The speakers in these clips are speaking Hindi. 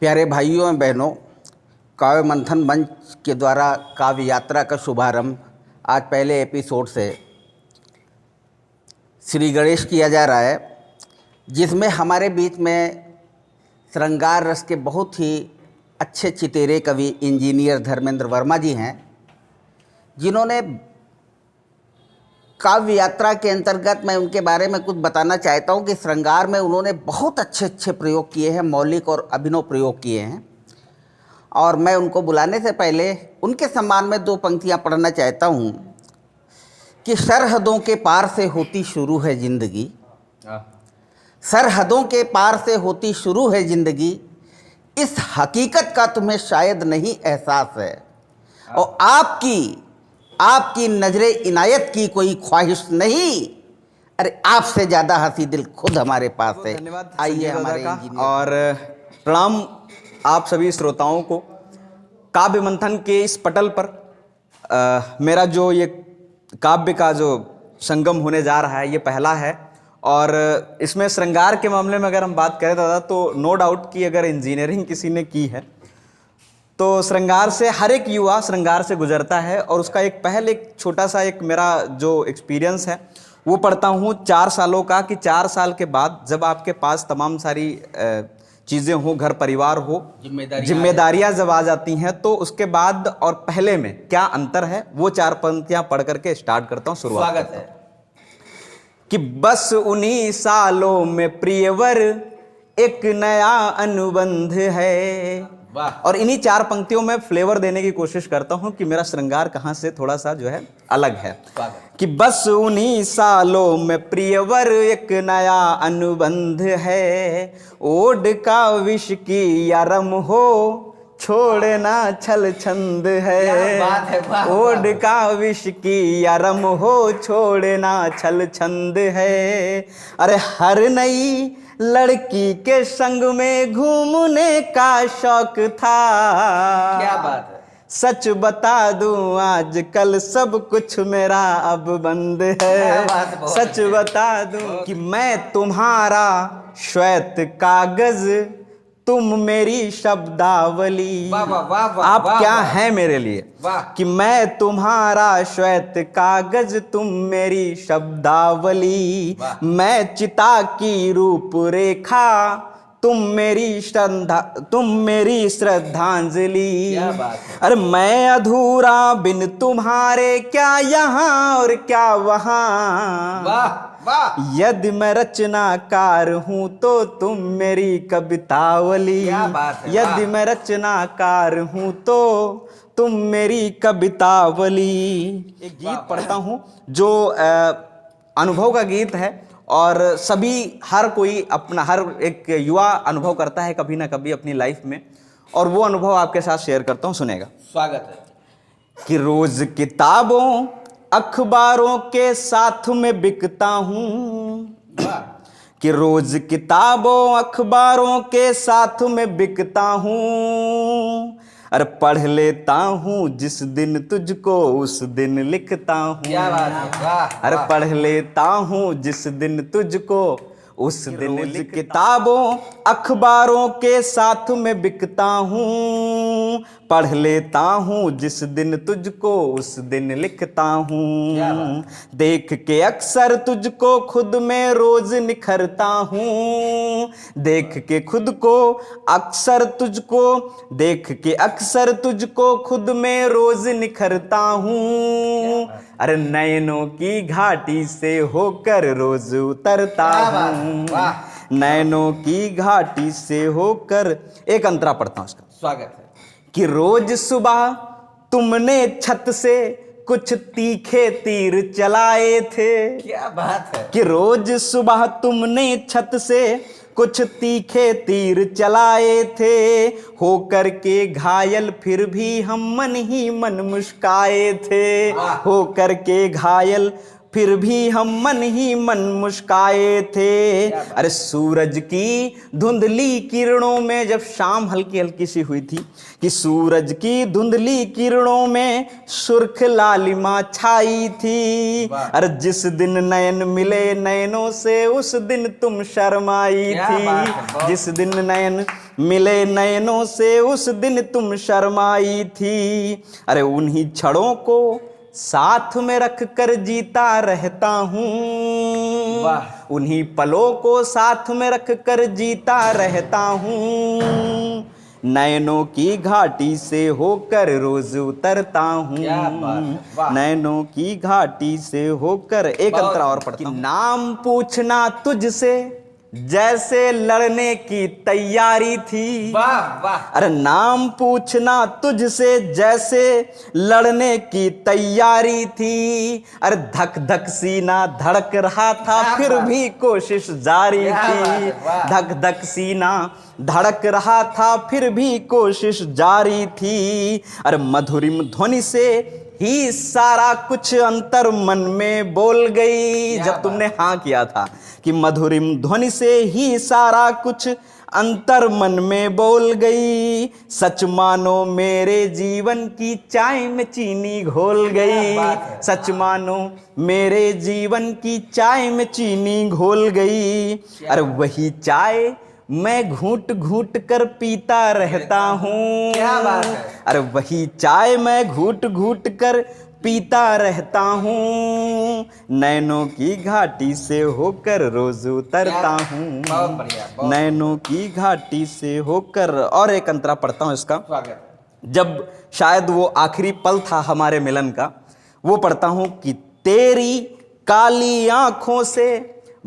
प्यारे भाइयों एवं बहनों, काव्य मंथन मंच के द्वारा काव्य यात्रा का शुभारंभ आज पहले एपिसोड से श्री गणेश किया जा रहा है, जिसमें हमारे बीच में श्रृंगार रस के बहुत ही अच्छे चितेरे कवि इंजीनियर धर्मेंद्र वर्मा जी हैं, जिन्होंने काव्य यात्रा के अंतर्गत मैं उनके बारे में कुछ बताना चाहता हूं कि श्रृंगार में उन्होंने बहुत अच्छे प्रयोग किए हैं, मौलिक और अभिनव प्रयोग किए हैं। और मैं उनको बुलाने से पहले उनके सम्मान में दो पंक्तियां पढ़ना चाहता हूं कि सरहदों के पार से होती शुरू है जिंदगी, सरहदों के पार से होती शुरू है जिंदगी, इस हकीकत का तुम्हें शायद नहीं एहसास है, और आपकी नजरे इनायत की कोई ख्वाहिश नहीं। अरे आपसे ज्यादा हंसी दिल खुद हमारे पास है। धन्यवाद आइए हमारे और प्रणाम आप सभी श्रोताओं को। काव्य मंथन के इस पटल पर मेरा जो ये काव्य का जो संगम होने जा रहा है, ये पहला है। और इसमें श्रृंगार के मामले में अगर हम बात करें दादा, तो नो डाउट कि अगर इंजीनियरिंग किसी ने की है तो श्रृंगार से हर एक युवा श्रृंगार से गुजरता है। और उसका एक छोटा सा मेरा जो एक्सपीरियंस है वो पढ़ता हूँ 4 सालों का, कि 4 साल के बाद जब आपके पास तमाम सारी चीज़ें हो, घर परिवार हो, जिम्मेदारियां जब आ जाती हैं, तो उसके बाद और पहले में क्या अंतर है, वो 4 पंक्तियां पढ़ करके स्टार्ट करता हूँ। शुरुआत स्वागत है कि बस उन्हीं सालों में प्रियवर एक नया अनुबंध है। और इन्हीं 4 पंक्तियों में फ्लेवर देने की कोशिश करता हूं कि मेरा श्रृंगार कहां से थोड़ा सा जो है अलग है। कि बस उन्हीं सालों में प्रियवर एक नया अनुबंध है, ओड का विष की या रम हो छोड़ना छल छंद है, ओड का विष की या रम हो छोड़ना छल छंद है। अरे हर नई लड़की के संग में घूमने का शौक था, क्या बात है। सच बता दूं आज कल सब कुछ मेरा अब बंद है, सच बता दूं कि मैं तुम्हारा श्वेत कागज, तुम मेरी शब्दावली। वाह वाह वाह वाह, आप वाह, क्या वाह, हैं मेरे लिए, कि मैं तुम्हारा श्वेत कागज, तुम मेरी शब्दावली। मैं चिता की रूपरेखा, तुम मेरी श्रद्धांजलि। अरे मैं अधूरा बिन तुम्हारे, क्या यहाँ और क्या वहाँ। वाह वाह। यदि मैं रचनाकार हूँ तो तुम मेरी कवितावली। क्या बात है, यदि मैं रचनाकार हूँ तो तुम मेरी कवितावली। एक गीत पढ़ता हूँ जो अनुभव का गीत है, और हर कोई अपना, हर एक युवा अनुभव करता है कभी ना कभी अपनी लाइफ में, और वो अनुभव आपके साथ शेयर करता हूँ, सुनेगा। स्वागत है। कि रोज किताबों अखबारों के साथ में बिकता हूँ, कि रोज किताबों अखबारों के साथ में बिकता हूँ। अरे पढ़ लेता हूँ जिस दिन तुझको उस दिन लिखता हूँ। क्या बात है, वाह। अरे पढ़ लेता हूँ जिस दिन तुझको उस दिन किताबों अखबारों के साथ में बिकता हूँ, पढ़ लेता हूँ जिस दिन तुझको उस दिन लिखता हूँ। देख के अक्सर तुझको खुद में रोज निखरता हूँ, देख के खुद को अक्सर तुझको, देख के अक्सर तुझको खुद में रोज निखरता हूँ। अरे नयनों की घाटी से होकर रोज उतरता हूँ, नैनों की घाटी से होकर। एक अंतरा पढ़ता हूं उसका। स्वागत है। कि रोज सुबह तुमने छत से कुछ तीखे तीर चलाए थे। क्या बात है। कि रोज सुबह तुमने छत से कुछ तीखे तीर चलाए थे, होकर के घायल फिर भी हम मन ही मन मुस्काए थे, होकर के घायल फिर भी हम मन ही मन मुस्काए थे। अरे सूरज की धुंधली किरणों में, जब शाम हल्की हल्की सी हुई थी, कि सूरज की धुंधली किरणों में सुर्ख लालिमा छाई थी। अरे जिस दिन नयन मिले नयनों से उस दिन तुम शर्माई थी, जिस दिन नयन मिले नयनों से उस दिन तुम शर्माई थी। अरे उन्हीं क्षणों को साथ में रख कर जीता रहता हूँ, उन्हीं पलों को साथ में रख कर जीता रहता हूँ। नैनों की घाटी से होकर रोज उतरता हूँ, नैनों की घाटी से होकर। एक अंतरा और पढ़ता हूँ। नाम पूछना तुझसे जैसे लड़ने की तैयारी थी। वाह वाह। अरे नाम पूछना तुझसे जैसे लड़ने की तैयारी थी। अरे धक धक सीना धड़क रहा था फिर भी कोशिश जारी थी। धक धक सीना धड़क रहा था फिर भी कोशिश जारी थी। अरे मधुरिम ध्वनि से ही सारा कुछ अंतर मन में बोल गई। जब तुमने हाँ किया था कि मधुरिम ध्वनि से ही सारा कुछ अंतर मन में बोल गई। सच मानो मेरे जीवन की चाय में चीनी घोल गई। सच मानो मेरे जीवन की चाय में चीनी घोल गई। अरे वही चाय मैं घूंट घूंट कर पीता रहता हूँ। क्या बात है। अरे वही चाय मैं घूंट घूंट कर पीता रहता हूँ। नैनों की घाटी से होकर रोज उतरता हूँ। बहुत बढ़िया। नैनों की घाटी से होकर। और एक अंतरा पढ़ता हूँ इसका। स्वागत। जब शायद वो आखिरी पल था हमारे मिलन का, वो पढ़ता हूँ कि तेरी काली आंखों से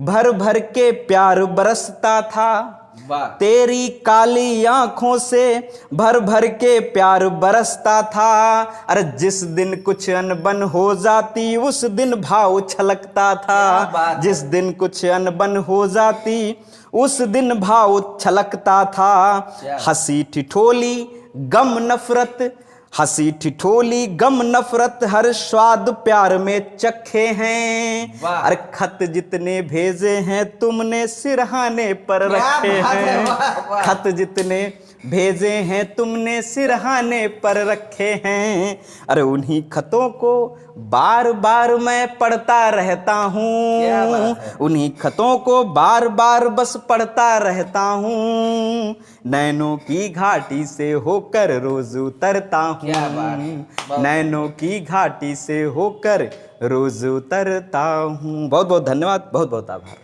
भर भर के प्यार बरसता था। तेरी काली आंखों से भर भर के प्यार बरसता था। अरे जिस दिन कुछ अनबन हो जाती उस दिन भाव छलकता था। जिस दिन कुछ अनबन हो जाती उस दिन भाव छलकता था। हंसी ठिठोली गम नफरत, हंसी ठिठोली गम नफरत हर स्वाद प्यार में चखे हैं। अरे खत जितने भेजे हैं तुमने सिरहाने पर रखे हैं। खत जितने भेजे हैं तुमने सिरहाने पर रखे हैं। अरे उन्हीं खतों को बार बार मैं पढ़ता रहता हूँ। उन्हीं खतों को बार बार बस पढ़ता रहता हूँ। नैनों की घाटी से होकर रोज उतरता हूँ। नैनों की घाटी से होकर रोज उतरता हूँ। बहुत बहुत धन्यवाद, बहुत बहुत आभार।